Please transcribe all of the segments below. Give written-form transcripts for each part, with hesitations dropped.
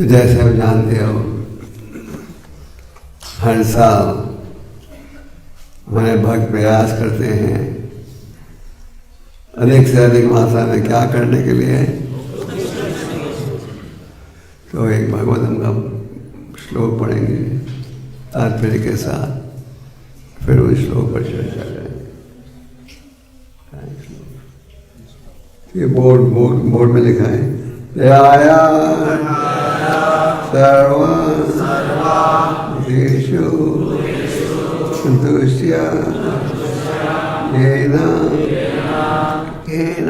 तो जैसे आप जानते हो, हर साल हमारे भक्त प्रयास करते हैं अधिक से अधिक मात्रा में क्या करने के लिए। तो एक भागवतम का श्लोक पढ़ेंगे तात्पर्य के साथ, फिर उस श्लोक पर चर्चा करेंगे। ये बोर्ड में लिखा है, दयाया सर्वभूतेषु संतुष्टया येन केन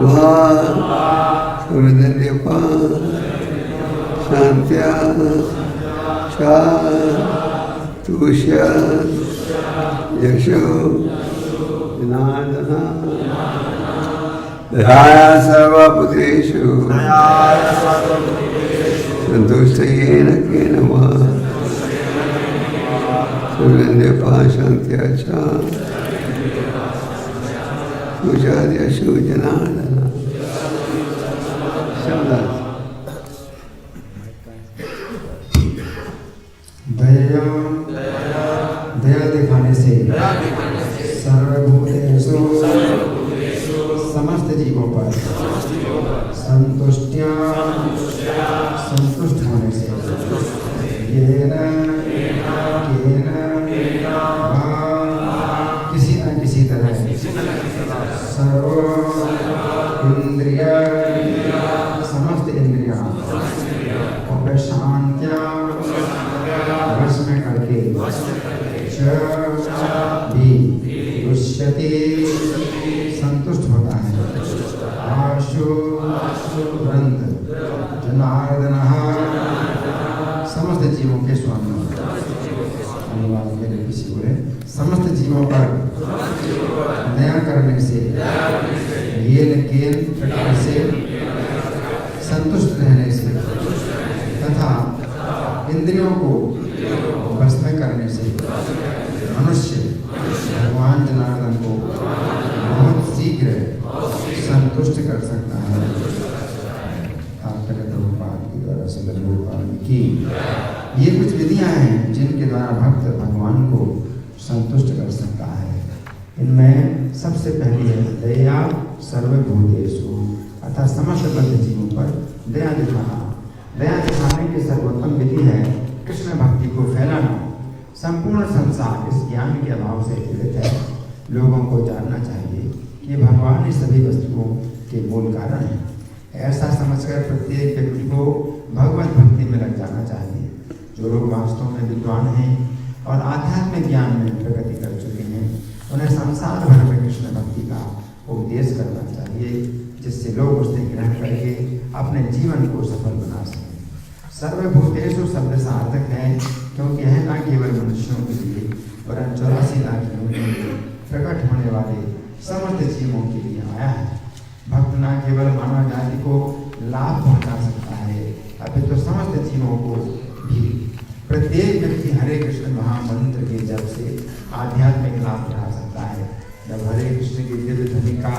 वा सर्वदन्यपा शान्त्या चा तुष्यत् यशो जनार्दन दयाया सर्वभूतेषु संतुष्टेन केन वा सर्वदन्यपा शान्त्या च तुष्यत् यशो जनार्दन। दया दिखाने से सर्वभूतेषु समस्त जीवों पर संतुष्ट होने से येन केन किसी न किसी तरह सर्व इंद्रिय समस्त इंद्रियां और शांत्या वश में करके भी दुष्यति संतुष्ट होता है। आशु रंत जनार्दन समस्त जीवों के स्वामी। अनुवाद मेरे किसी बोले, समस्त जीवों पर दया करने से येन केन प्रकार से संतुष्ट रहने से तथा इंद्रियों को बस में करने से मनुष्य भगवान जनार्दन को बहुत शीघ्र संतुष्ट कर सकता है। प्रभुपाद के द्वारा प्रभुपाद की ये कुछ विधियां हैं जिनके द्वारा भक्त भगवान को संतुष्ट कर सकता है। इनमें सबसे पहली है दया सर्वभूतेषु, अर्थात समस्त बद्ध जीवों पर दया दिखाना। दया दिखाने की सर्वोत्तम विधि है कृष्ण भक्ति को फैलाना। संपूर्ण संसार इस ज्ञान के अभाव से पीड़ित है। लोगों को जानना चाहिए कि भगवान ही सभी वस्तुओं के मूल कारण है। ऐसा समझकर प्रत्येक व्यक्ति को भगवत भक्ति में लग जाना चाहिए। जो लोग वास्तव में विद्वान हैं और आध्यात्मिक ज्ञान में प्रगति कर चुके हैं, उन्हें संसार भर में कृष्ण भक्ति का उपदेश करना चाहिए, जिससे लोग उसे ग्रहण करके अपने जीवन को सफल बना सकें। सर्वभूतेषु शब्द सार्थक है, क्योंकि यह न केवल मनुष्यों के लिए वरन 84 लाख योनियों में प्रकट होने वाले समस्त जीवों के लिए आया है। भक्त न केवल मानव जाति को लाभ पहुंचा सकता है, अपितु समस्त जीवों को भी। प्रत्येक व्यक्ति हरे कृष्ण महामंत्र के जप से आध्यात्मिक लाभ उठा सकता है। जब हरे कृष्ण की दिव्य ध्वनि का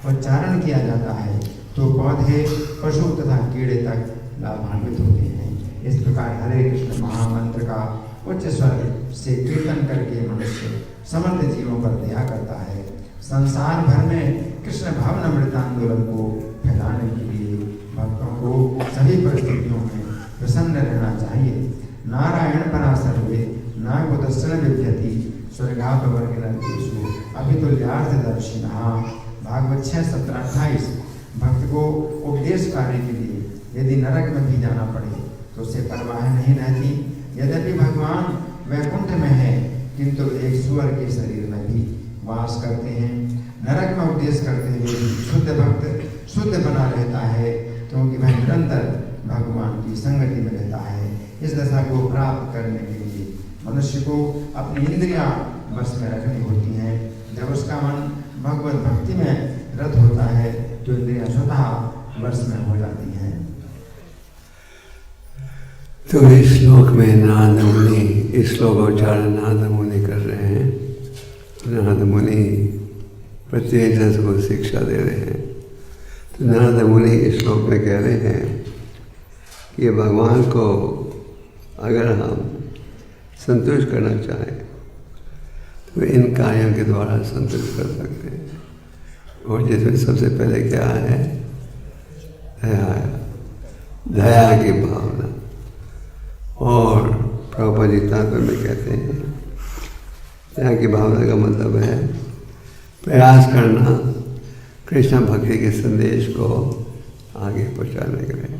उच्चारण किया जाता है तो पौधे, पशु तथा कीड़े तक लाभान्वित होते हैं। इस प्रकार हरे कृष्ण महामंत्र का उच्च स्वर से कीर्तन करके मनुष्य समस्त जीवों पर दया करता है। संसार भर में कृष्ण भावना अमृत आंदोलन को फैलाने के लिए भक्तों को सभी परिस्थितियों में प्रसन्न रहना चाहिए। नारायण परा सर्वे नागोदर्शन विद्यति स्वर्गापवर्गेषु अभितुल्यार्थदर्शिनः। भागवत 6:17-28। भक्त को उपदेश कार्य के लिए यदि नरक में भी जाना पड़े तो उसे परवाह नहीं रहती। यद्यपि भगवान वैकुंठ में है, किंतु एक सुअर के शरीर में भी वास करते हैं। नरक में उपदेश करते हुए शुद्ध भक्त शुद्ध बना रहता है, क्योंकि वह निरंतर भगवान की संगति में रहता है। इस दशा को प्राप्त करने के लिए मनुष्य को अपनी इंद्रियां बस में रखनी होती हैं। जब उसका मन भगवत भक्ति में रत होता है तो इंद्रियां स्वतः वश में हो जाती हैं। तो इस श्लोक में नारद मुनि, इस श्लोक का उच्चारण नारद मुनि कर रहे हैं। नारद मुनि प्रत्येक जन को शिक्षा दे रहे हैं। तो नारद मुनि इस श्लोक में कह रहे हैं कि भगवान को अगर हम संतुष्ट करना चाहें तो इन कार्यों के द्वारा संतुष्ट कर सकते हैं। और जिसमें सबसे पहले क्या है? दया की भावना। और प्रभुपाद जी तात्पर्य में कहते हैं दया की भावना का मतलब है प्रयास करना कृष्ण भक्ति के संदेश को आगे पहुंचाने के लिए।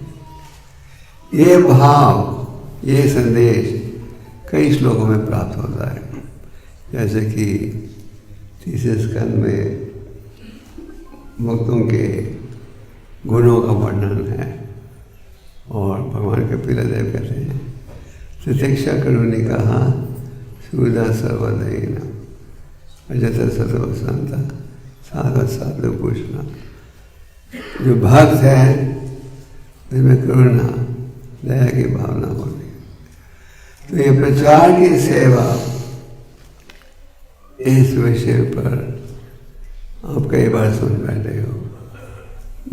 ये भाव, ये संदेश कई श्लोकों में प्राप्त होता है, जैसे कि तीसरे स्कंद में भक्तों के गुणों का वर्णन है। और भगवान कपिलदेव कहते हैं प्रतीक्षा करुणी कहा सुविधा सर्वदयीन अजत सतो संता साधु साधु पूछना। जो भक्त है उसमें करुणा दया की भावना होती है। तो ये प्रचार की सेवा, इस विषय पर आप कई बार सुन बैठे हो।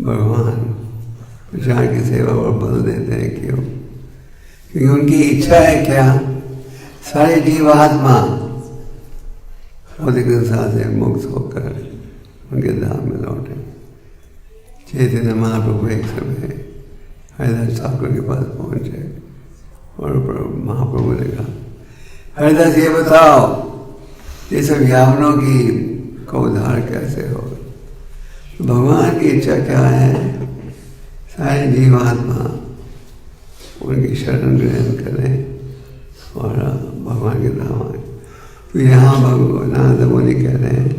भगवान प्रचार की सेवा पर बल देते हैं। क्यों? क्योंकि उनकी इच्छा है क्या? सारे जीवात्मा भौतिक संसार से मुक्त होकर उनके धाम में लौटे। चैतन्य महाप्रभु एक समय हरिदास ठाकुर के पास पहुंचे और महाप्रभु ने कहा, हरिदास ये बताओ ये सब यावनों की का उद्धार कैसे हो? तो भगवान की इच्छा क्या है? सारे जीवात्मा उनकी शरण ग्रहण करें और भगवान के धाम आए। तो यहाँ भगवान नारद मुनि कह रहे हैं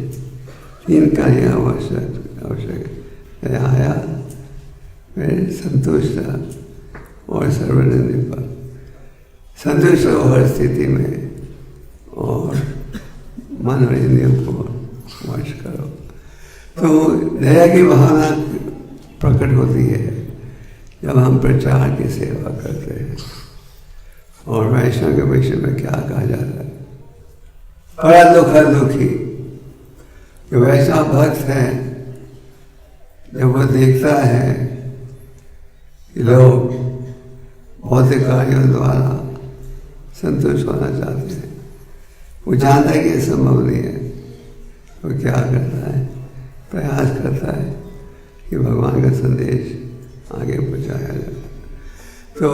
तीन कार्य आवश्यक है। आया फिर संतुष्ट और सर्वनंदी पर संतुष्ट हो हर स्थिति में और मन और इंद्रियों को वश करो। तो दया की भावना प्रकट होती है जब हम प्रचार की सेवा करते हैं। और वैष्णव के विषय में क्या कहा जाता है? बड़ा दुखी। जो वैष्णव भक्त है, जब वो देखता है कि लोग भौतिक कार्यों द्वारा संतुष्ट होना चाहते हैं, वो जानता है कि ये संभव नहीं है, वो क्या करता है? प्रयास करता है कि भगवान का संदेश आगे पहुंचाया जाए। तो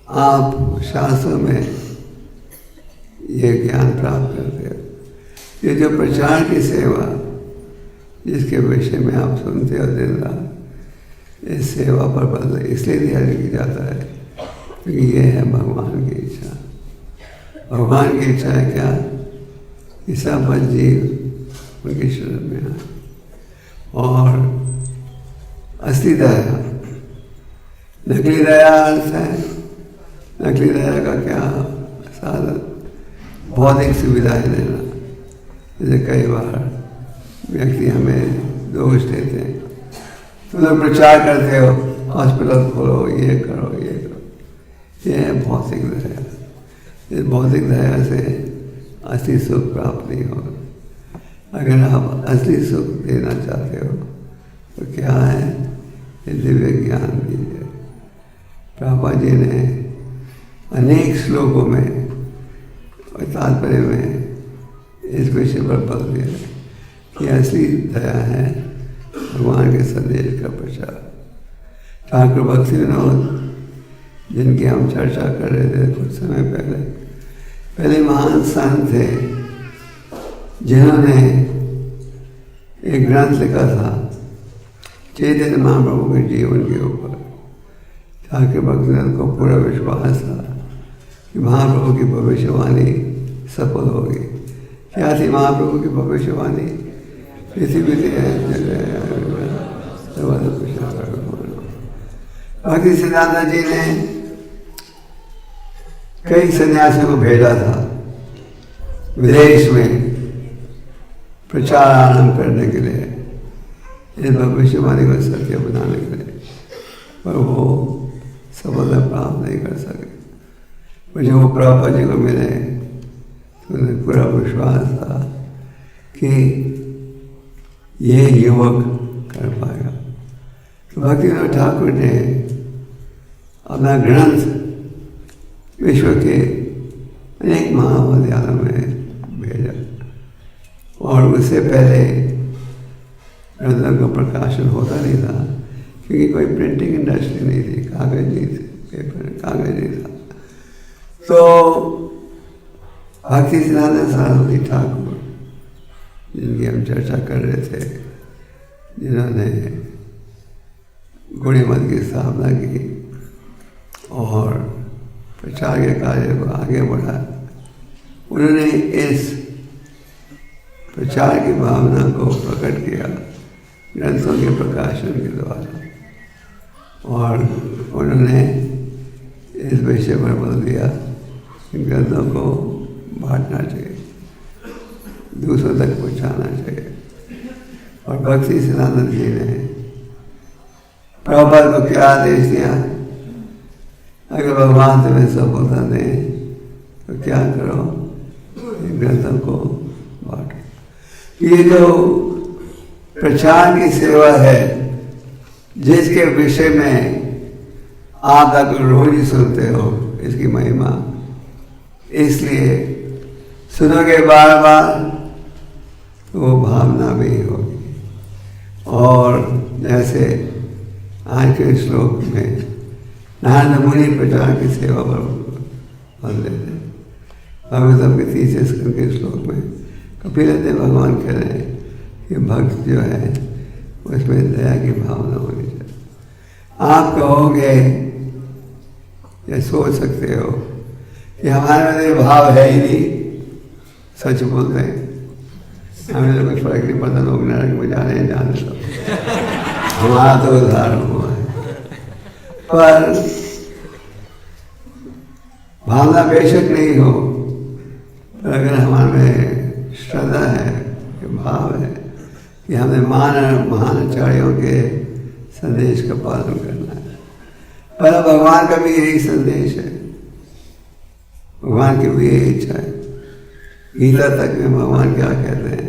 आप शास्त्र में ये ज्ञान प्राप्त करते हो। ये जो प्रचार की सेवा जिसके विषय में आप सुनते हो दिन रात, इस सेवा पर बल इसलिए दिया जाता है क्योंकि ये है भगवान की इच्छा। भगवान की इच्छा है क्या? कि सब जीव उनकी शरण में आए। और असली दया, नकली दया अर्थ है, नकली दया का क्या साधन? भौतिक सुविधाएं देना। जैसे कई बार व्यक्ति हमें दोष देते हैं, तुम लोग प्रचार करते हो हॉस्पिटल खोलो, ये करो, ये करो। ये है भौतिक दया। इस भौतिक दया से असली सुख प्राप्त नहीं होगा। अगर आप असली सुख देना चाहते हो तो क्या है? ये दिव्य ज्ञान दीजिए। प्रभुपाद जी ने अनेक श्लोकों में और तात्पर्य में इस विषय पर बल दिया कि असली दया है भगवान के संदेश का प्रचार। ठाकुर भक्ति विनोद, जिनकी हम चर्चा कर रहे थे कुछ समय पहले महान संत थे जिन्होंने एक ग्रंथ लिखा था चैतन्य महाप्रभु के जीवन के ऊपर। ठाकुर भक्तिनंद को पूरा विश्वास था कि महाप्रभु की भविष्यवाणी सफल होगी। क्या थी महाप्रभु की भविष्यवाणी? पृथ्वी भक्ति सिद्धांत जी ने कई सन्यासियों को भेजा था विदेश में प्रचार आरंभ करने के लिए, इस भविष्यवाणी को सत्य बनाने के लिए, पर वो सफलता प्राप्त नहीं कर सके। पर जब वो प्रभुपाद जी को मिले तो उन्हें पूरा विश्वास था कि ये युवक कर पाएगा। तो भक्तिनाथ ठाकुर ने अपना ग्रंथ विश्व के अनेक महाविद्यालयों में भेजा और उससे पहले ग्रंथों का प्रकाशन होता नहीं था क्योंकि कोई प्रिंटिंग इंडस्ट्री नहीं थी, कागज नहीं थे, पेपर कागज नहीं था। तो भक्ति सिद्धांत सरस्वती ठाकुर जिनकी हम चर्चा कर रहे थे, जिन्होंने गौड़ीय मत की स्थापना की और प्रचार के कार्य को आगे बढ़ाया, उन्होंने इस प्रचार की भावना को प्रकट किया ग्रंथों के प्रकाशन के द्वारा और उन्होंने इस विषय पर बल दिया कि ग्रंथों को बांटना चाहिए, दूसरों तक पहुंचाना चाहिए। और भक्ति सिद्धानंद जी ने प्रभुपाद को क्या आदेश दिया, अगर भगवान तुम्हें सफलता दें तो क्या करो, इन ग्रंथों को बांटो। ये जो प्रचार की सेवा है जिसके विषय में आप अगर रोज ही सुनते हो, इसकी महिमा इसलिए सुनोगे बार बार तो वो भावना भी होगी। और जैसे आज के श्लोक में नारद मुनि प्रचार की सेवा पर बल देते हैं, भागवतम के 30 स्कंद के श्लोक में कपिल देव भगवान कह रहे हैं कि भक्त जो है उसमें दया की भावना होनी चाहिए। आप कहोगे या सोच सकते हो कि हमारे में भाव है ही नहीं, सच बोलते हैं, हमें तो कुछ फर्क नहीं पड़ता, लोग नरक में जा रहे हैं, जाने दो, हमारा तो उदाहरण हुआ है। पर भावना बेशक नहीं हो, पर अगर हमारे में श्रद्धा है, भाव है कि हमें महानाचार्यों के संदेश का पालन करना है। पर भगवान का भी यही संदेश है, भगवान की भी यही इच्छा है। गीता तक में भगवान क्या कहते हैं,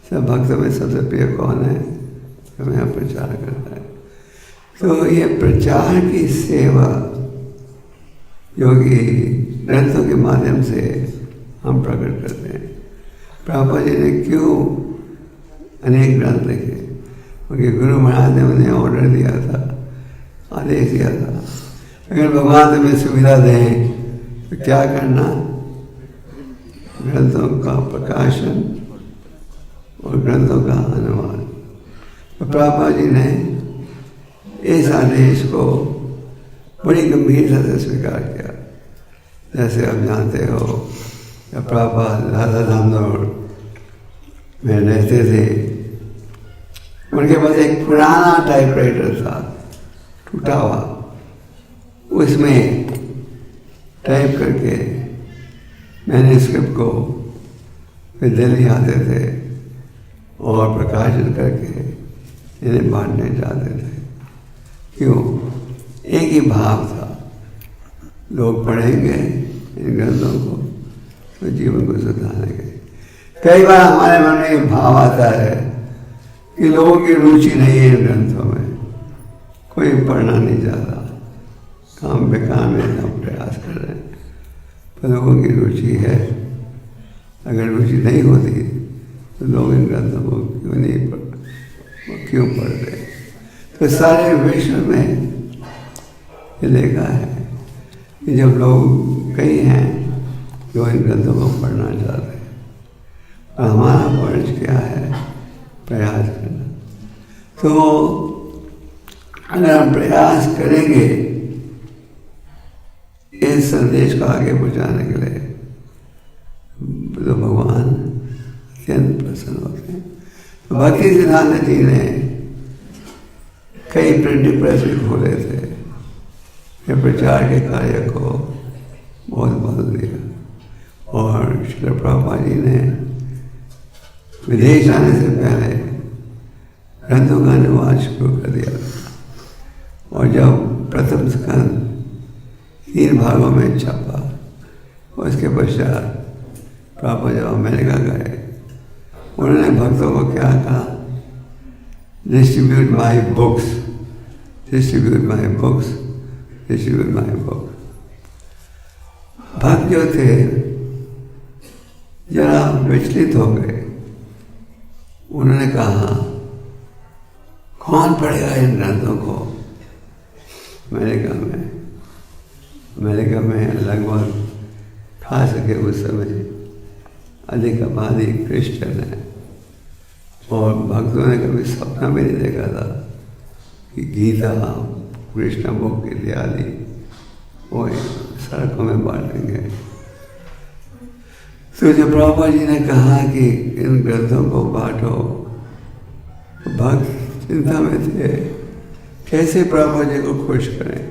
सब भक्तों में सबसे प्रिय कौन है, तो मेरा प्रचार करता है। तो ये प्रचार की सेवा जो कि ग्रंथों के माध्यम से हम प्रकट करते हैं। प्रभुपाद जी ने क्यों अनेक ग्रंथ लिखे, क्योंकि गुरु महाराज ने उन्हें ऑर्डर दिया था, आदेश दिया था, अगर भगवान तुम्हें सुविधा दें तो क्या करना, ग्रंथों का प्रकाशन और ग्रंथों का अनुवाद। तो प्रभुपाद जी ने इस आदेश को बड़ी गंभीरता से स्वीकार किया। जैसे आप जानते हो जब प्रभुपाद राधा दामोदर में रहते थे, उनके पास एक पुराना टाइपराइटर था, टूटा हुआ, उसमें टाइप करके मैन्युस्क्रिप्ट को फिर दिल्ली आते थे और प्रकाशित करके इन्हें बांटने जाते थे। क्यों? एक ही भाव था, लोग पढ़ेंगे इन ग्रंथों को तो जीवन को सुधारेंगे। कई बार हमारे मन में एक भाव आता है कि लोगों की रुचि नहीं है इन ग्रंथों में, कोई पढ़ना नहीं चाहता, काम बेकार में हम प्रयास कर रहे हैं। पर लोगों की रुचि है, अगर रुचि नहीं होती तो लोग इन ग्रंथों को क्यों नहीं क्यों पढ़ते। तो सारे विश्व में ये देखा है कि जब लोग कई हैं जो इन ग्रंथों को पढ़ना चाहते हैं, और हमारा फर्ज क्या है, प्रयास करना। तो अगर हम प्रयास करेंगे इस संदेश को आगे पहुंचाने के लिए तो भगवान अत्यंत प्रसन्न होते हैं। तो भक्ति सिद्धानंद जी ने कई प्रिंटिंग प्रेस भी खोले थे, ये प्रचार के कार्य को बहुत बल दिया। और श्री प्रभुपाद जी ने विदेश आने से पहले ग्रंथों का अनुवाद शुरू कर दिया। और जब प्रथम स्कंद 3 भागों में छपा, उसके पश्चात प्रभुपाद जब अमेरिका गए, उन्होंने भक्तों को क्या कहा, distribute my books, distribute my books, issue in my book. भक्त जो थे जरा विचलित हो गए, उन्होंने कहा कौन पढ़ेगा इन ग्रंथों को। अमेरिका में लगभग 88 के उस समय अधिक आबादी क्रिश्चियन है, और भक्तों ने कभी सपना भी नहीं देखा था कि गीता, कृष्ण बुक इत्यादि वो सड़कों में बांटेंगे। तो जब प्रभुपाद जी ने कहा कि इन ग्रंथों को बांटो, भक्त चिंता में थे कैसे प्रभुपाद जी को खुश करें।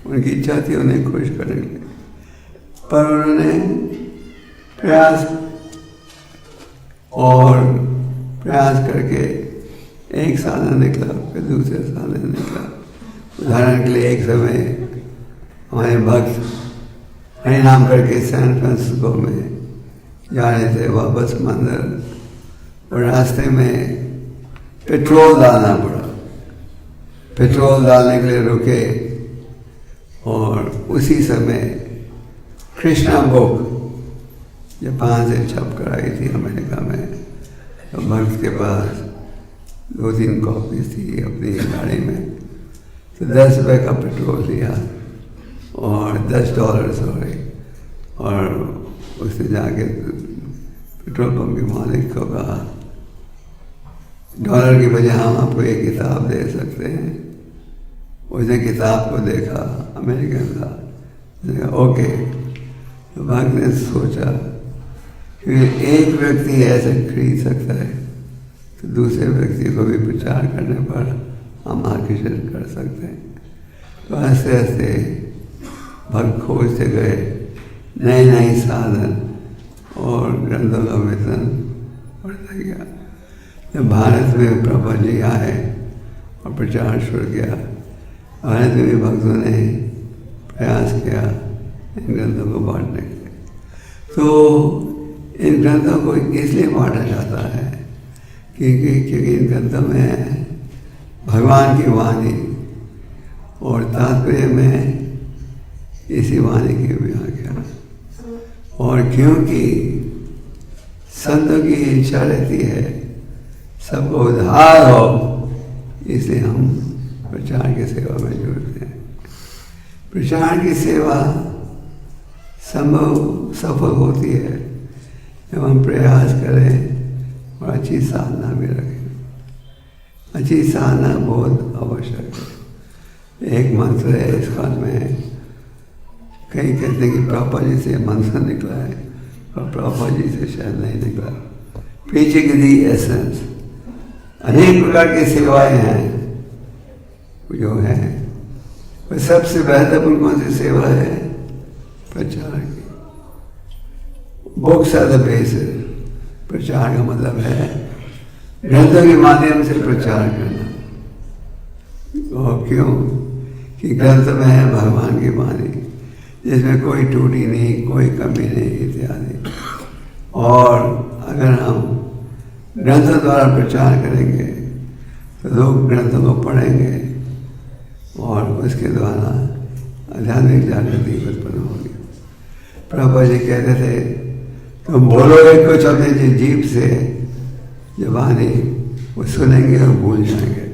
उनकी इच्छा थी उन्हें खुश करेंगे, पर उन्होंने प्रयास करके एक साधन निकला, फिर दूसरे साधन निकला। उदाहरण के लिए एक समय हमारे भक्त हरिनाम करके सैन फ्रांसिस्को में जा रहे थे वापस मंदिर, और रास्ते में पेट्रोल डालना पड़ा। पेट्रोल डालने के लिए रुके, और उसी समय कृष्णा बुक जापान से छप कर आई थी अमेरिका में। तो भक्त के पास 2-3 कॉपी थी अपनी गाड़ी में, तो 10 रुपये का पेट्रोल लिया और $10 हो गए, और उसने जाके पेट्रोल पंप के मालिक को कहा $1 की बजाय हम आपको एक किताब दे सकते हैं। उसने किताब को देखा, अमेरिकन था, उसने कहा ओके। तो भक्त ने सोचा कि एक व्यक्ति ऐसे खरीद सकता है तो दूसरे व्यक्ति को भी प्रचार करने पर हम आकर्षित कर सकते हैं। तो ऐसे ऐसे भक्त खोजते गए नए साधन, और ग्रंथों का वितरण बढ़ता गया। जब भारत में प्रभुपाद जी आए और प्रचार शुरू किया, भारत में भी भक्तों ने प्रयास किया इन ग्रंथों को बांटने के लिए। तो इन ग्रंथों को इसलिए बांटा जाता है क्योंकि इन ग्रंथों में भगवान की वाणी और तात्पर्य में इसी वाणी की व्याख्या, और क्योंकि संतों की इच्छा रहती है सबको उद्धार हो, इसलिए हम प्रचार की सेवा में जुड़ते हैं। प्रचार की सेवा सफल होती है जब हम प्रयास करें और अच्छी साधना भी रखें। अच्छी साधना बहुत आवश्यक है। एक मंत्र है इस काल में, कई कहते हैं कि प्रभुपाद जी से मंत्र निकला है, और प्रभुपाद जी से शायद नहीं निकला। Preaching the essence. अनेक प्रकार की सेवाएं हैं जो है, वह सबसे बेहतरपूर्ण कौन सी सेवा है? प्रचार की। Books are the basis. प्रचार का मतलब है ग्रंथों के माध्यम से प्रचार करना। और क्यों? कि ग्रंथ में है भगवान की वाणी, जिसमें कोई त्रुटि नहीं, कोई कमी नहीं इत्यादि। और अगर हम ग्रंथों द्वारा प्रचार करेंगे तो लोग ग्रंथों को पढ़ेंगे और उसके द्वारा आध्यात्मिक जागृति उत्पन्न होगी। प्रभुपाद जी कहते थे तुम बोलोगे कुछ अपने जीभ से, जबानी वो सुनेंगे और भूल जाएंगे।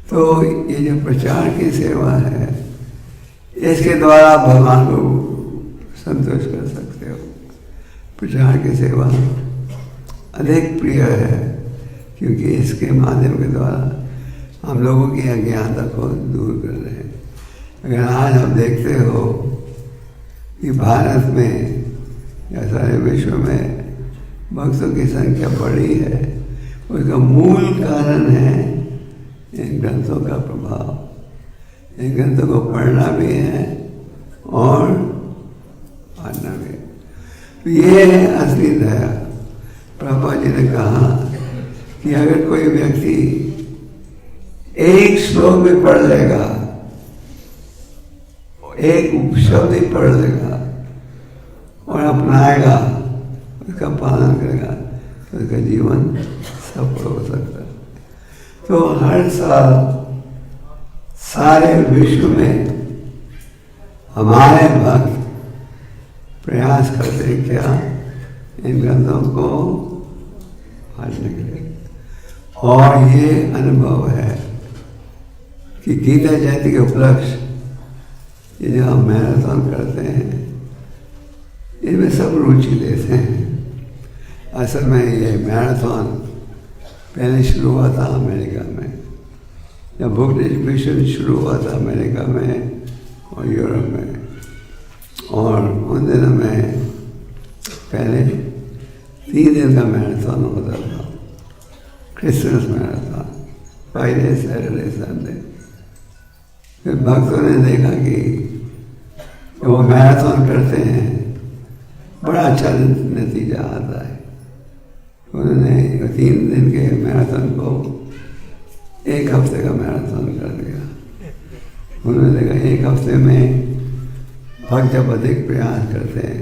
तो ये जो प्रचार की सेवा है, इसके द्वारा भगवान को संतुष्ट कर सकते हो। प्रचार की सेवा अधिक प्रिय है क्योंकि इसके माध्यम के द्वारा हम लोगों की अज्ञानता को दूर कर रहे हैं। अगर आज आप देखते हो कि भारत में या सारे विश्व में भक्तों की संख्या बढ़ी है, उसका मूल कारण है इन ग्रंथों का प्रभाव। इन ग्रंथों को पढ़ना भी है और पढ़ना भी है। तो ये है असली दया। प्रभुपाद जी ने कहा कि अगर कोई व्यक्ति एक श्लोक भी पढ़ लेगा, एक शब्द ही पढ़ लेगा और अपनाएगा, उसका पालन करेगा, तो उसका जीवन सफल हो सकता है। तो हर साल सारे विश्व में हमारे भक्त प्रयास करते हैं क्या, इन ग्रंथों को पढ़ने के लिए। और ये अनुभव है कि गीता जयंती के उपलक्ष्य ये जो हम मैराथन करते हैं, इनमें सब रुचि लेते हैं। असल में ये मैराथन पहले शुरू हुआ था अमेरिका में, जब बुक डिस्ट्रीब्यूशन शुरू हुआ था अमेरिका में और यूरोप में। और उन दिनों में पहले 3 दिन का मैराथन होता था, Christmas marathon, Friday Saturday Sunday. फिर भक्तों ने देखा कि वो मैराथन करते हैं बड़ा अच्छा नतीजा आता है। उन्होंने 3 दिन के मैराथन को 1 हफ्ते का मैराथन कर दिया। उन्होंने देखा 1 हफ्ते में भक्त जब अधिक प्रयास करते हैं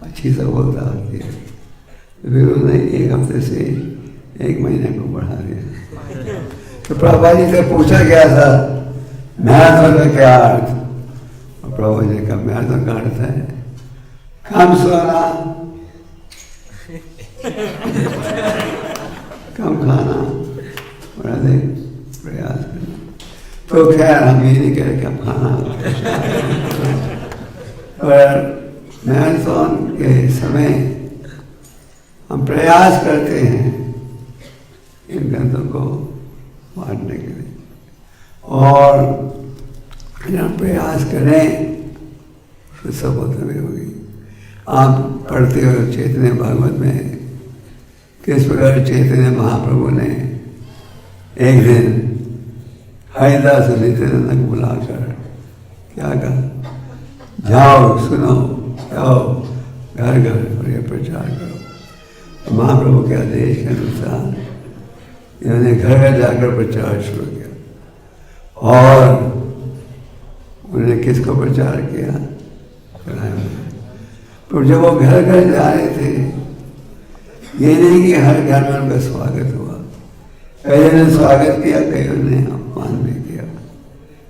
अच्छी सफलता आती है। फिर उन्होंने 1 हफ्ते से 1 महीने को बढ़ा दिया। तो प्रभुपाद जी से पूछा गया था मैराथन का क्या अर्थ, और प्रभुपाद जी का मैराथन का अर्थ है कम सोना, कम खाना और अधिक प्रयास करना। तो खैर हम ये नहीं कह रहे कि हम खाना पर मैराथन के समय हम प्रयास करते हैं इन ग्रंथों को बांटने के लिए। और अगर हम प्रयास करें तो सफलता भी होगी। आप पढ़ते हो चैतन्य भागवत में किस प्रकार चैतन्य महाप्रभु ने एक दिन हरिदास और नित्यानंद को बुलाकर क्या कहा, जाओ सुनो, जाओ घर घर और ये प्रचार करो। तो महाप्रभु के आदेश के अनुसार इन्होंने घर घर जाकर प्रचार शुरू किया। और उन्होंने किसको प्रचार किया, तो जब वो घर घर जा रहे थे, ये नहीं कि हर घर में उनका स्वागत हुआ। कई ने स्वागत किया, कई ने अपमान भी किया,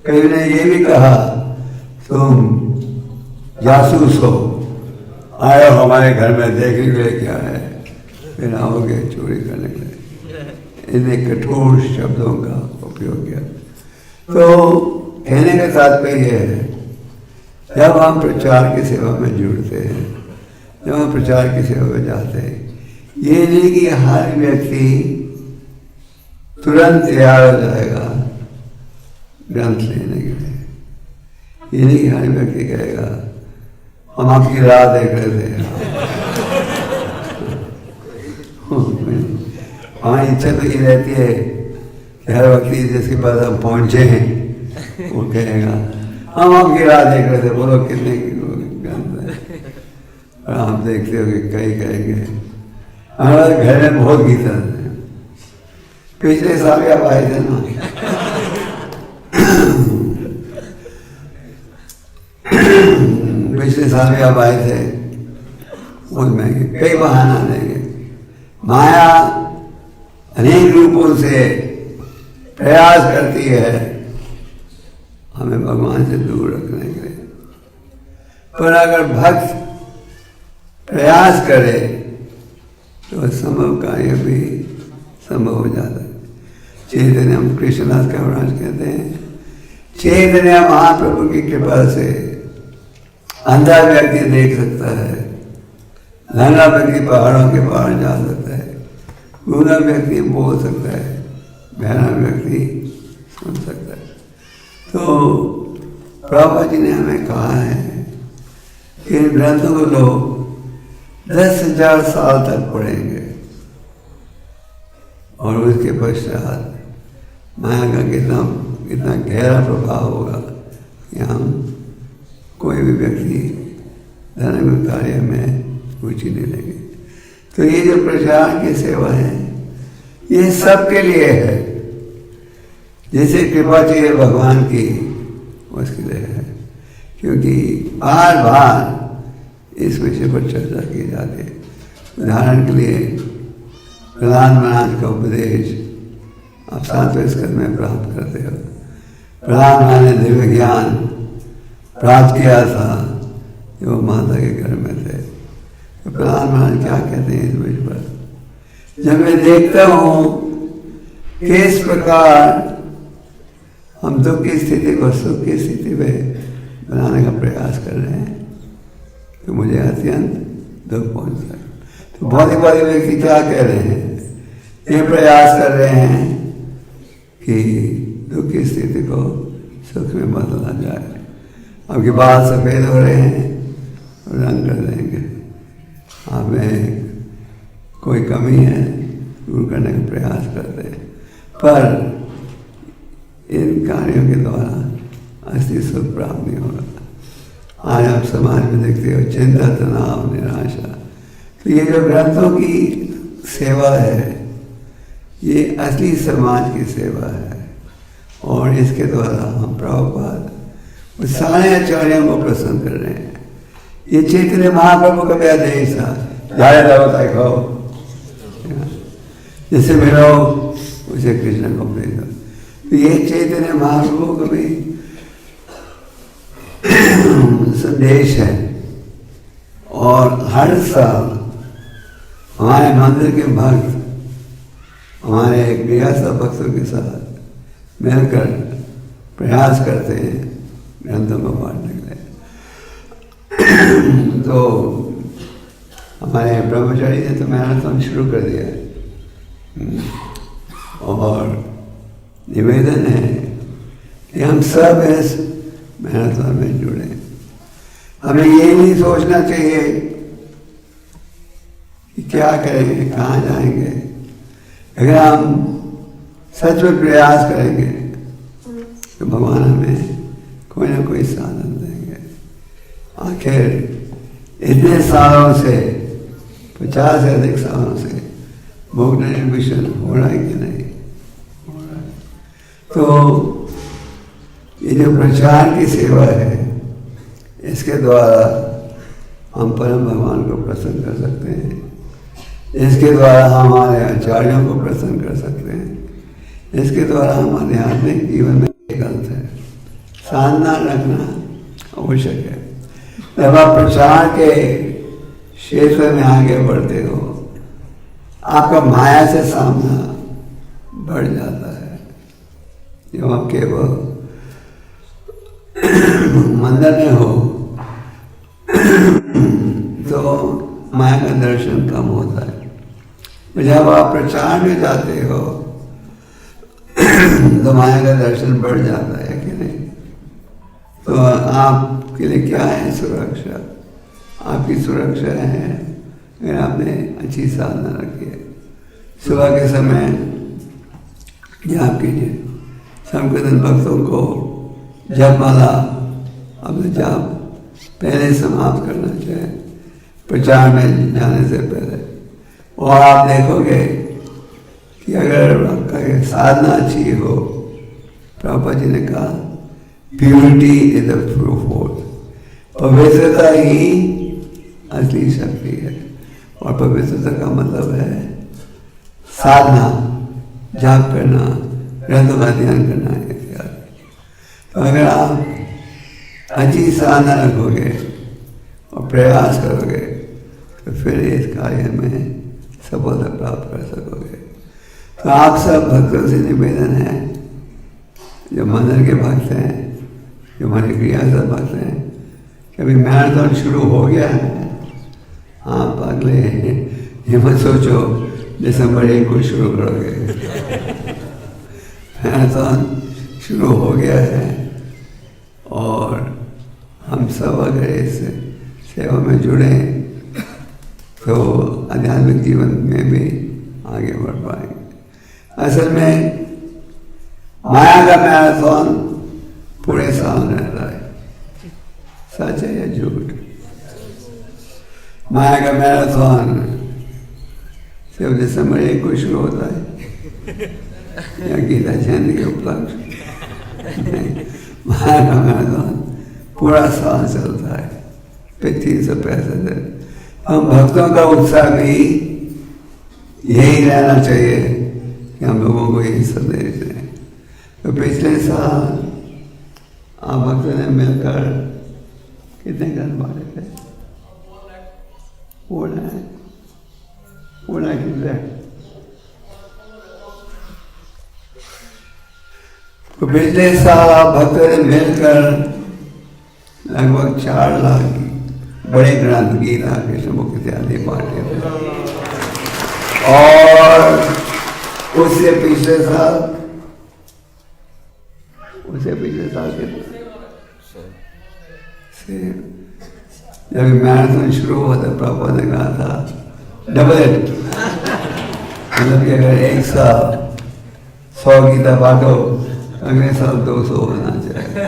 कई ने ये भी कहा तुम जासूस हो, आए हो हमारे घर में देखने के लिए क्या है, फिर आओगे चोरी करने के लिए। इन्हें कठोर शब्दों का उपयोग किया। तो कहने का तात्पर्य है जब हम प्रचार की सेवा में जुड़ते हैं, जब हम प्रचार की सेवा में जाते हैं, ये नहीं कि हर व्यक्ति तुरंत तैयार हो जाएगा ग्रंथ लेने के लिए। ये नहीं कि हर व्यक्ति कहेगा हम आपकी राह देख रहे थे। हाँ, इच्छा तो ये रहती है कि हर व्यक्ति जिसके पास हम पहुंचे हैं वो कहेगा हम आपकी राह देख रहे थे, बोलो कितने ग्रंथ है। और आप देखते हो कि कई कहेंगे हमारे घर में बहुत गीता है। पिछले साल आप आए थे ना, पिछले साल भी आप आए थे, उसमें कई बहाना देंगे। माया अनेक रूपों से प्रयास करती है हमें भगवान से दूर रखने के लिए। पर अगर भक्त प्रयास करे तो संभव कार्य भी संभव हो जाता है। चैतन्य हम कृष्णदास कविराज कहते हैं, चैतन्य महाप्रभु की कृपा से अंधा व्यक्ति देख सकता है, लंगड़ा व्यक्ति पहाड़ों के पार जा सकता है, गूंगा व्यक्ति बोल सकता है, बहरा व्यक्ति सुन सकता है। तो प्रभुपाद जी ने हमें कहा है कि इन ग्रंथों को लोग 10,000 साल तक पढ़ेंगे और उसके पश्चात माया का कितना गहरा प्रभाव होगा कि हम कोई भी व्यक्ति धर्म कार्य में रुचि नहीं लेंगे। तो ये जो प्रचार की सेवा है ये सबके लिए है, जैसे कृपा चाहिए भगवान की उसके लिए है। क्योंकि बार बार इस विषय पर चर्चा की जाती है। उदाहरण के लिए प्रहलाद महाराज का उपदेश आप 7वें स्कंद में प्राप्त करते हो। प्रहलाद महाराज ने दिव्य ज्ञान प्राप्त किया था कि वो माता के घर में थे। तो प्रहलाद महाराज क्या कहते हैं इस विषय पर, जब मैं देखता हूँ किस प्रकार हम दुख की स्थिति को सुख की स्थिति में बनाने का प्रयास कर रहे हैं, तो मुझे अत्यंत दुख पहुंचता है। तो भौतिकवादी व्यक्ति क्या कह रहे हैं, ये प्रयास कर रहे हैं कि दुख की स्थिति को सुख में बदला जाए। आपके बाल सफेद हो रहे हैं, रंग कर देंगे, आप में कोई कमी है दूर करने का प्रयास करते हैं, पर इन कार्यों के द्वारा असली सुख प्राप्त नहीं होगा। आज आप समाज में देखते हो चिंता, तनाव, निराशा। तो ये जो ग्रंथों की सेवा है, ये असली समाज की सेवा है, और इसके द्वारा हम प्रभुपाद वो सारे आचार्यों को प्रसन्न कर रहे हैं। ये चैतन्य महाप्रभु का भी आदेश था, ज़्यादा बताए खाओ, जिससे मिलो उसे कृष्ण को भेजो। तो ये चैतन्य महाप्रभु का भी संदेश है। और हर साल हमारे मंदिर के भक्त हमारे गृहस्थ भक्तों के साथ मिलकर प्रयास करते हैं ग्रंथों को बांटने के लिए। तो हमारे ब्रह्मचारी ने तो मैराथन शुरू कर दिया है, और निवेदन है कि हम सब इस मैराथन में जुड़े। हमें ये नहीं सोचना चाहिए कि क्या करेंगे, कहाँ जाएंगे। अगर हम सच में प्रयास करेंगे तो भगवान हमें कोई ना कोई साधन देंगे। आखिर इतने सालों से, 50 से अधिक सालों से भोग निर्विशन हो रहा है कि नहीं हो रहा है। तो ये जो प्रचार की सेवा है, इसके द्वारा हम परम भगवान को प्रसन्न कर सकते हैं। इसके द्वारा हम हमारे आचार्यों को प्रसन्न कर सकते हैं। इसके द्वारा हम आध्यात्मिक जीवन में निकलते हैं। साधना रखना आवश्यक है। जब आप प्रचार के क्षेत्र में आगे बढ़ते हो, आपका माया से सामना बढ़ जाता है। जब आप केवल मंदिर में हो तो माया का दर्शन कम होता है। जब आप प्रचार में जाते हो तो माया का दर्शन बढ़ जाता है कि नहीं। तो आपके लिए क्या है सुरक्षा? आपकी सुरक्षा है अगर आपने अच्छी साधना रखी है। सुबह के समय जाप कीजिए। संकीर्तन भक्तों को जपमाला अपने जाप पहले समाप्त करना चाहिए प्रचार में जाने से पहले। और आप देखोगे कि अगर आपका साधना अच्छी हो, प्रभुपाद जी ने कहा प्योरिटी इज द प्रूफ, पवित्रता ही असली शक्ति है। और पवित्रता का मतलब है साधना, जाप करना, ग्रंथों का अध्ययन करना इत्यादि। तो अगर आप अच्छी साधना रखोगे और प्रयास करोगे तो फिर इस कार्य में सफलता प्राप्त कर सकोगे। तो आप सब भक्तों से निवेदन है, जो मंदिर के भक्त हैं, जो हमारे गृहस्थ भक्त हैं, कि अभी मैराथन शुरू हो गया है। आप अगले ये मत सोचो दिसंबर 1 को शुरू करोगे। मैराथन शुरू हो गया है और हम सब अगर इस सेवा में जुड़े तो आध्यात्मिक जीवन में भी आगे बढ़ पाएंगे। असल में माया का मैराथन पूरे साल रहता है, सच है या झूठ? माया का मैराथन सिर्फ दिसंबर 1 को शुरू होता है या गीता जयंती के उपलक्ष्य? नहीं, माया का मैराथन पूरा साल चलता है, 365 दिन। हम भक्तों का उत्साह भी यही रहना चाहिए कि हम लोगों को यही संदेश दें। तो पिछले साल आप भक्तों ने मिलकर कितने ग्रंथ बांटे थे? 4 कितने? तो पिछले साल भक्तों ने मिलकर लगभग 4 लाख बड़े ग्रंथ गीता कृष्ण मुख इत्यादि बांटे थे। और उससे पिछले साल कितने? जब मैराथन शुरू हुआ था प्रभुपाद ने कहा था डबल इट, मतलब कि अगर एक साल 100 गीता बांटो अगले साल 200 होना चाहिए।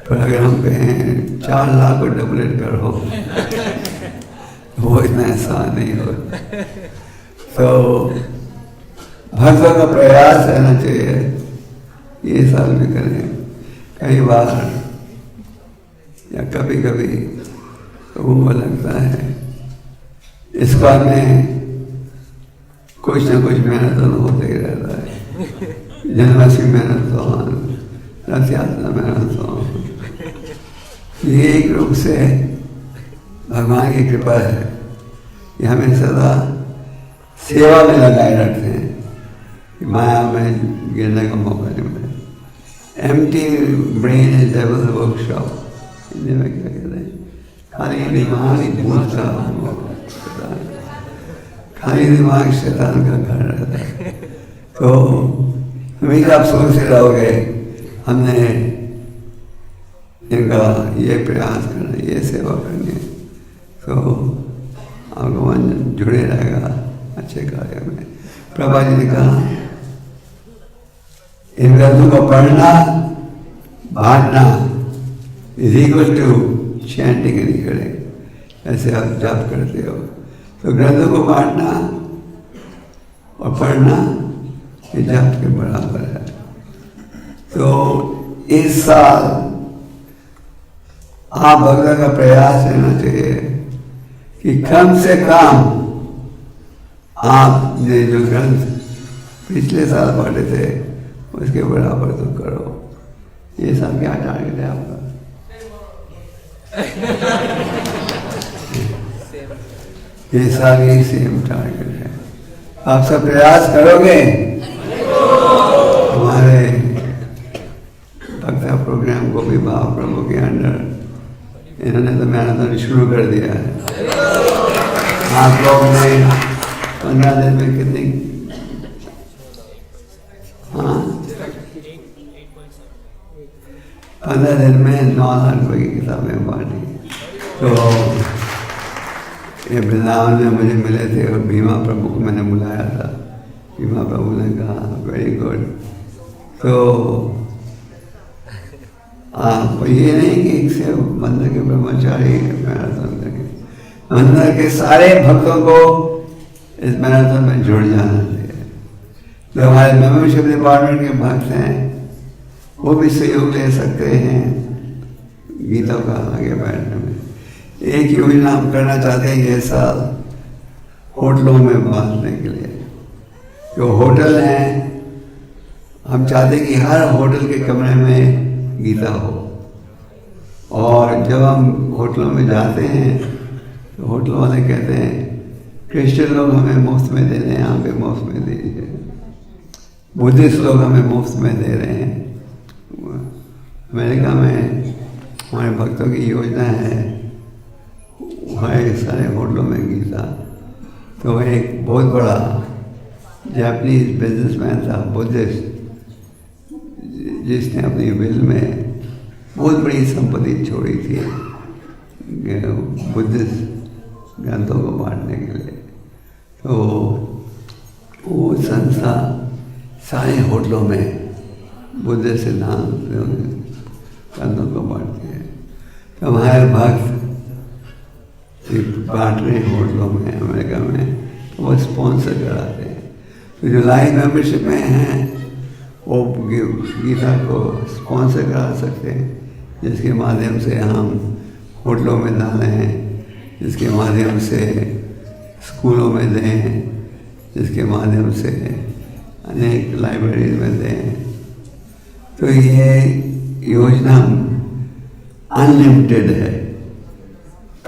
पर अगर हम कहें 4 लाख को डबल इट करो वो इतना आसान नहीं होता। तो भक्तों का प्रयास रहना चाहिए, ये साल भी करें। कई बार या कभी कभी तो वो लगता है इस बार में कुछ ना कुछ मैराथन होते ही रहता है। जन्माष्टमी मैराथन, रथ यात्रा मैराथन, ये एक रूप से भगवान की कृपा है कि हमें सदा सेवा में लगाए रखते हैं कि माया में गिरने का मौका नहीं मिले। Empty brain is devils workshop, Hindi में क्या कहते हैं? खाली दिमाग शैतान का घर रहता है। तो हमेशा आप सोचते रहोगे हमने इनका ये प्रयास करना, ये सेवा करनी है, तो आपका मन जुड़े रहेगा अच्छे कार्य में। प्रभा जी ने कहा इन ग्रंथों को पढ़ना बांटना इज इक्वल टू चैंटिंग नहीं करें। ऐसे आप जाप करते हो तो ग्रंथों को बांटना और पढ़ना ये जाप के बराबर है। तो इस साल आप भगवान का प्रयास रहना चाहिए कि कम से कम आपने जो ग्रंथ पिछले साल पढ़े थे उसके बराबर तो करो। ये साल क्या टारगेट है आपका? ये साल यही सेम टारगेट है। आप सब प्रयास करोगे? हमारे भक्ता प्रोग्राम को भी महाप्रभु के अंडर इन्होंने तो मैराथन शुरू कर दिया है। आप लोग ने 15 दिन में कितनी, हाँ 15 दिन में 9 लाख रुपए की किताबें बांटी। तो ये वृंदावन में मुझे मिले थे और भीमा प्रभु को मैंने बुलाया था। भीमा प्रभु ने कहा वेरी गुड। तो आप ये नहीं कि एक से मंदिर के ब्रह्मचारी मैराथन लगे, मंदिर के सारे भक्तों को इस मैराथन में जुड़ जाना चाहिए। जो हमारे मेंबरशिप डिपार्टमेंट के भक्त हैं वो भी सहयोग ले सकते हैं गीता का आगे बढ़ने में। एक योजना हम करना चाहते हैं ये साल होटलों में बांटने के लिए। जो होटल हैं हम चाहते हैं कि हर होटल के कमरे में गीता हो। और जब हम होटलों में जाते हैं तो होटल वाले कहते हैं क्रिश्चियन लोग हमें मुफ्त में दे रहे हैं, यहाँ पे मुफ्त में दीजिए। बुद्धिस्ट लोग हमें मुफ्त में दे रहे हैं। अमेरिका में हमारे भक्तों की योजना है हमारे सारे होटलों में गीता। तो एक बहुत बड़ा जापानीज बिजनेसमैन था बुद्धिस्ट, जिसने अपनी विल में बहुत बड़ी संपत्ति छोड़ी थी बुद्धिस्ट ग्रंथों को बांटने के लिए। तो वो संस्था सारे होटलों में बुद्धिस्ट सिद्धांत ग्रंथों को बांटती है। तो हमारे भक्त बांट रहे हैं होटलों में अमेरिका में, तो वो स्पॉन्सर कराते हैं। तो जो लाइव मेंबरशिप में हैं वो गीता को स्पॉन्सर करा सकते हैं, जिसके माध्यम से हम होटलों में डालें, जिसके माध्यम से स्कूलों में दें, जिसके माध्यम से अनेक लाइब्रेरीज में दें। तो ये योजना अनलिमिटेड है।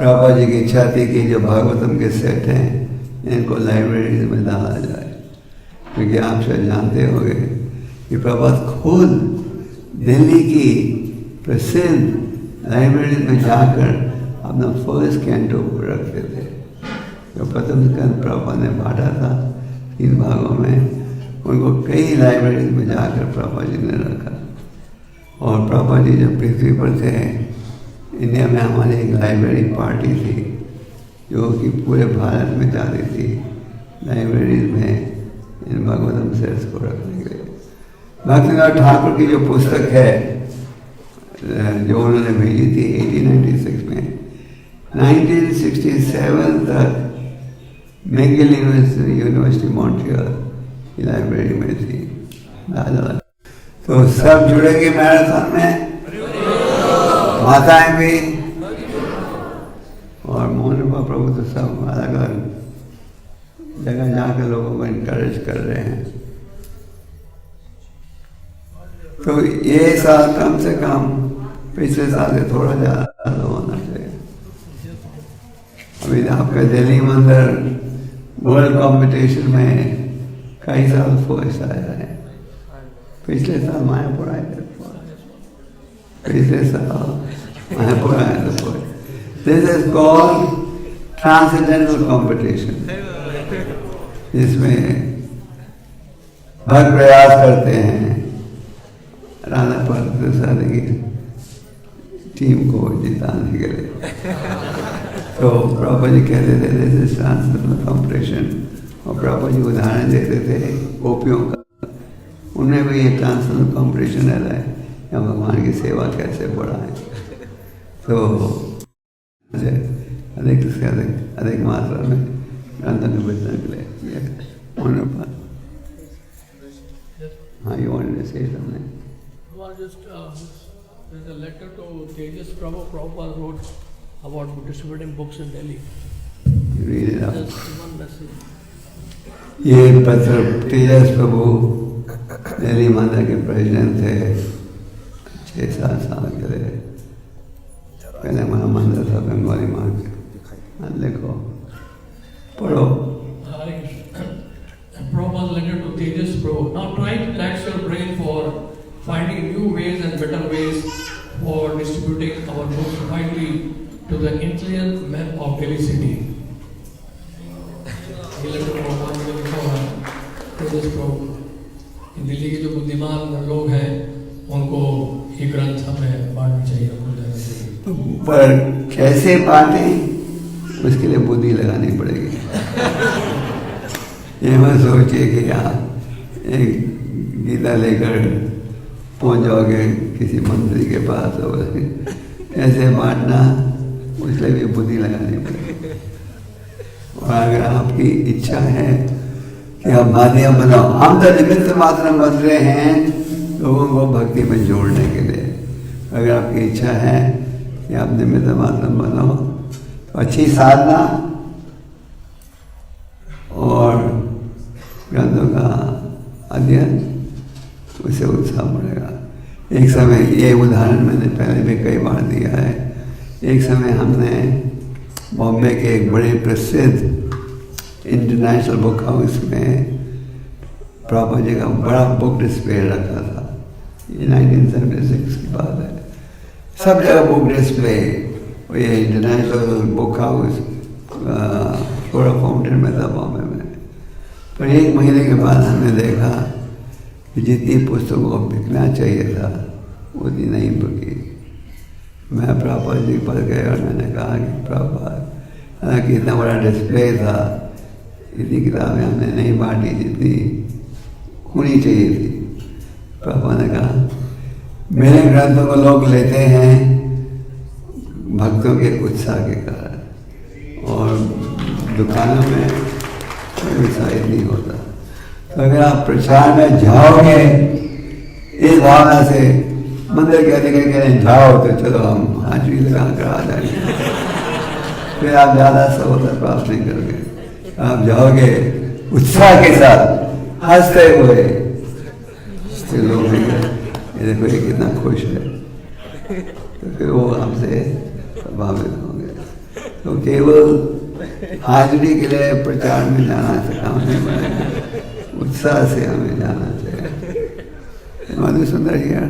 प्रभुपाद जी की इच्छा थी कि जो भागवतम के सेट हैं इनको लाइब्रेरीज में डाला जाए, क्योंकि आप शायद जानते होंगे कि प्रभुपाद खुद दिल्ली की प्रसिद्ध लाइब्रेरी में जाकर अपना फर्स्ट कैंटो रखते थे। जो प्रथम स्कंद प्रभुपाद ने बांटा था 3 भागों में, उनको कई लाइब्रेरी में जाकर प्रभुपाद जी ने रखा। और प्रभुपाद जी जब पृथ्वी पर थे, इंडिया में हमारी एक लाइब्रेरी पार्टी थी जो कि पूरे भारत में जाती थी लाइब्रेरीज में इन भागवतम सेट्स को रखने के लिए। भक्तिनाथ ठाकुर की जो पुस्तक है जो उन्होंने भेजी थी 1896 में, 1967 तक मैगिल यूनिवर्सिटी मॉन्ट्रियल की लाइब्रेरी में थी। तो सब जुड़ेंगे मैराथन में, माताएं भी और मोहन प्रभु तो सब अलग अलग जगह जाकर लोगों को इनकरेज कर रहे हैं। तो ये साल कम से कम पिछले साल से थोड़ा ज़्यादा होना चाहिए। अभी आपका दिल्ली मंदिर वर्ल्ड कंपटीशन में कई साल फर्स्ट आया है। पिछले साल मायापुर आए थे, पिछले साल मायापुर आए थे। This is called transcendental competition, जिसमें भक्त प्रयास करते हैं राणा प्रसाद की टीम को जिताने के लिए। तो प्रभुपाद जी कहते थे दिस इज ट्रांसेंडेंटल कंपटीशन, और प्रभुपाद जी उदाहरण देते थे गोपियों का। उन्हें भी ये ट्रांसेंडेंटल कंपटीशन रहता है या भगवान की सेवा कैसे बढ़ाएं। तो अधिक से अधिक मात्रा में ग्रंथों के वितरण के लिए हाँ, you wanted to say something? Well, just there's a letter to Tejas Prabhupada wrote about distributing books in Delhi. You read it out. Just one message. ये पत्र तेजस प्रभु दिल्ली मंदिर के प्रेसिडेंट थे 6-7 साल के लिए। पहले हमारा मंदिर था बंगाली माँ के। लिखो, पढ़ो। Prabhupada's letter to Tejas Prabhu. Now try to tax your brain for finding new ways and better ways for distributing our books widely to the intelligent men of Delhi city. ये लेटर Prabhupada ने लिखा है Tejas Prabhu। Delhi के जो बुद्धिमान लोग हैं उनको ये ग्रंथ हमें बांटनी चाहिए, उनको देना चाहिए। पर कैसे बांटें उसके लिए बुद्धि लगानी पड़ेगी। ये मत सोचिए कि आप एक गीता लेकर पहुंच जाओगे किसी मंत्री के पास और कैसे बांटना, उसके लिए भी बुद्धि लगानी पड़ेगी। और अगर आपकी इच्छा है कि आप माध्यम बनाओ, हम तो निमित्त मात्र बन रहे हैं लोगों को भक्ति में जोड़ने के लिए। अगर आपकी इच्छा है कि आप निमित्त मात्र बनो तो अच्छी साधना और ग्रंथों का अध्ययन, उससे उत्साह बढ़ेगा। एक समय, ये उदाहरण मैंने पहले भी कई बार दिया है, एक समय हमने बॉम्बे के एक बड़े प्रसिद्ध इंटरनेशनल बुक हाउस में प्रभुपाद जी का बड़ा बुक डिस्प्ले रखा था। ये 1976 की बात है। सब जगह बुक डिस्प्ले, और ये international book house flora fountain में था बॉम्बे में। पर 1 महीने के बाद हमने देखा कि जितनी पुस्तकों को बिकना चाहिए था उतनी नहीं बिकी। मैं प्रभुपाद जी के पास गया और मैंने कहा कि प्रभुपाद, हालांकि इतना बड़ा डिस्प्ले था, इतनी किताबें हमने नहीं बांटी जितनी होनी चाहिए थी। प्रभुपाद ने कहा मेरे ग्रंथों को लोग लेते हैं भक्तों के उत्साह के कारण, और दुकानों में कोई उत्साहित नहीं होता। तो अगर आप प्रचार में जाओगे इस भावना से, मंदिर कहते कहते जाओ तो चलो हम हाजिरी लगा कर आ जाएंगे, फिर आप ज़्यादा सफलता प्राप्त नहीं करोगे। आप जाओगे उत्साह के साथ, हंसते हुए, फिर लोग ये देखो ये कितना खुश है, तो फिर वो आपसे प्रभावित होंगे। तो केवल हाजिरी के लिए प्रचार में जाना से काम नहीं बनेगा, उत्साह से हमें जाना चाहिए। मधुसुंदर यार,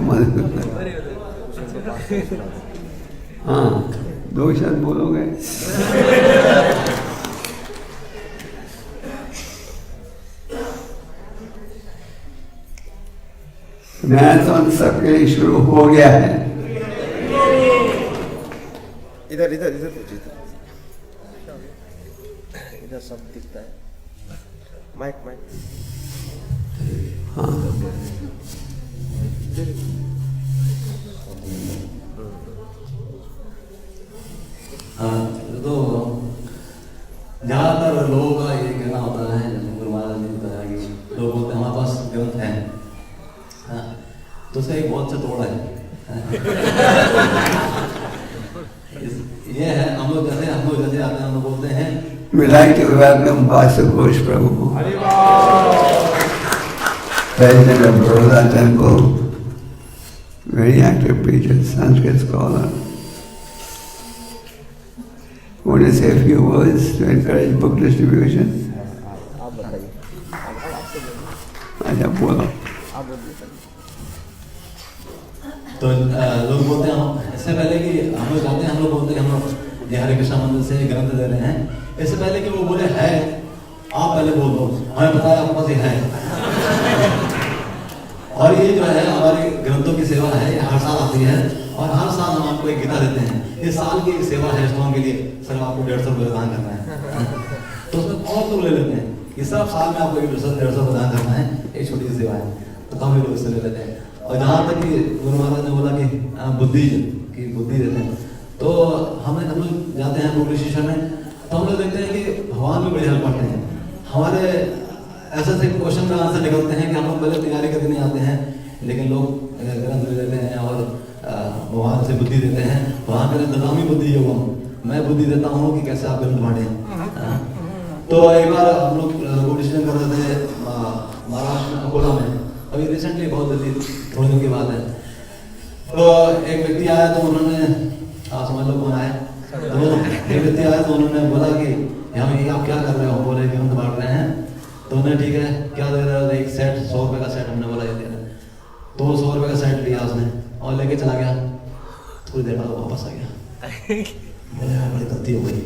मधुसुंदर, हाँ 2 शब्द बोलोगे? मैराथन सबके लिए शुरू हो गया है। इधर इधर इधर इधर सब दिखता है। Mike mike. हाँ तो ज़्यादातर लोगों का ये कहना होता है, जैसे गुरु महाराज ने बताया कि लोग बोलते हैं हमारे पास ग्रंथ है, हाँ, तो उसका एक बहुत सा तोड़ा है। ये है हम लोग जैसे आते हैं, हम लोग बोलते हैं We like to welcome Vasu Ghosh Prabhu, President of Baroda Temple, very active preacher, Sanskrit scholar. Want to say a few words to encourage book distribution? आप बताइए। अच्छा बोलो। तो लोग बोलते हैं, इससे पहले कि हम लोग जाते हैं, हम लोग बोलते हैं हम लोग हरे कृष्णा मंदिर से ग्रंथ दे रहे हैं, इससे पहले कि वो बोले है, आप पहले बोल दो, हमें पता है आपके पास ये है। और ये जो है हमारे ग्रंथों की सेवा है, ये हर साल आती है और हर साल हम आपको एक गीता देते हैं। ये साल की सेवा है स्टोन के लिए, सर आपको 150 रुपये दान करना है, तो उसमें बहुत लोग ले लेते हैं कि सब साल में आपको 150 दान करना है, एक छोटी सी सेवा है, तो काफी लोग इससे ले लेते हैं। और जहाँ तक कि गुरु महाराज ने बोला कि बुद्धि देते हैं, तो हम लोग जाते हैं बुक स्टेशन में, तो हम लोग देखते हैं कि भगवान भी बड़ी हेल्प करते हैं हमारे। ऐसे ऐसे क्वेश्चन का आंसर निकलते हैं कि हम लोग पहले तैयारी करके नहीं आते हैं, लेकिन लोग ग्रंथ ले लेते हैं और भगवान से बुद्धि देते हैं। भगवान कहते हैं ददामी बुद्धि योगम, मैं बुद्धि देता हूँ कि कैसे आप ग्रंथ पढ़ें। तो एक बार हम लोग बुक डिसीजन कर रहे थे महाराष्ट्र में अकोला में, अभी रिसेंटली बहुत जल्दी थोड़े दिन की बात है। तो एक व्यक्ति आया, तो उन्होंने आप समझ लो कौन आया, तो एक व्यक्ति आया तो उन्होंने बोला कि हम ये आप क्या कर रहे हो, बोले कि हम तो बांट रहे हैं। तो उन्होंने ठीक है क्या दे रहे हो, एक सेट 100 रुपये का सेट, हमने बोला ये दे रहे हैं। तो 100 रुपये का सेट लिया उसने और लेके चला गया, थोड़ी देर बाद वापस आ गया। बोले यार बड़ी गलती हो गई,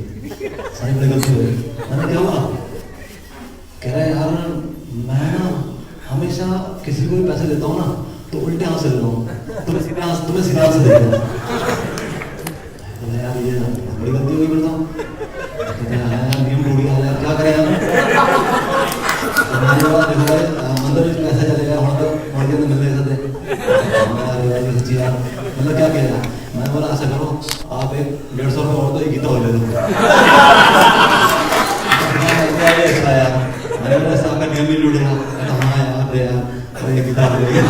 सारी बड़ी गलती हो गई। मैंने क्या हुआ, कह रहा है यार मैं ना हमेशा किसी को भी पैसे देता हूँ ना तो उल्टे हाथ से देता हूँ, तुम्हें सीधे हाथ से देता हूँ। यार ये बड़ी गलती हुई, करता हूँ नियम टूट गया यार, क्या करें हम। मंदिर में पैसे चले गए, वहाँ तक वहाँ के अंदर मिल रहे थे सच्ची यार, मतलब क्या किया। मैंने बोला ऐसा करो आप एक 150 रुपये और तो एक गीता हो ले दो। मैंने बोला ऐसा आपका नियम ही टूटेगा, हाँ यार ये गीता हो जाएगी।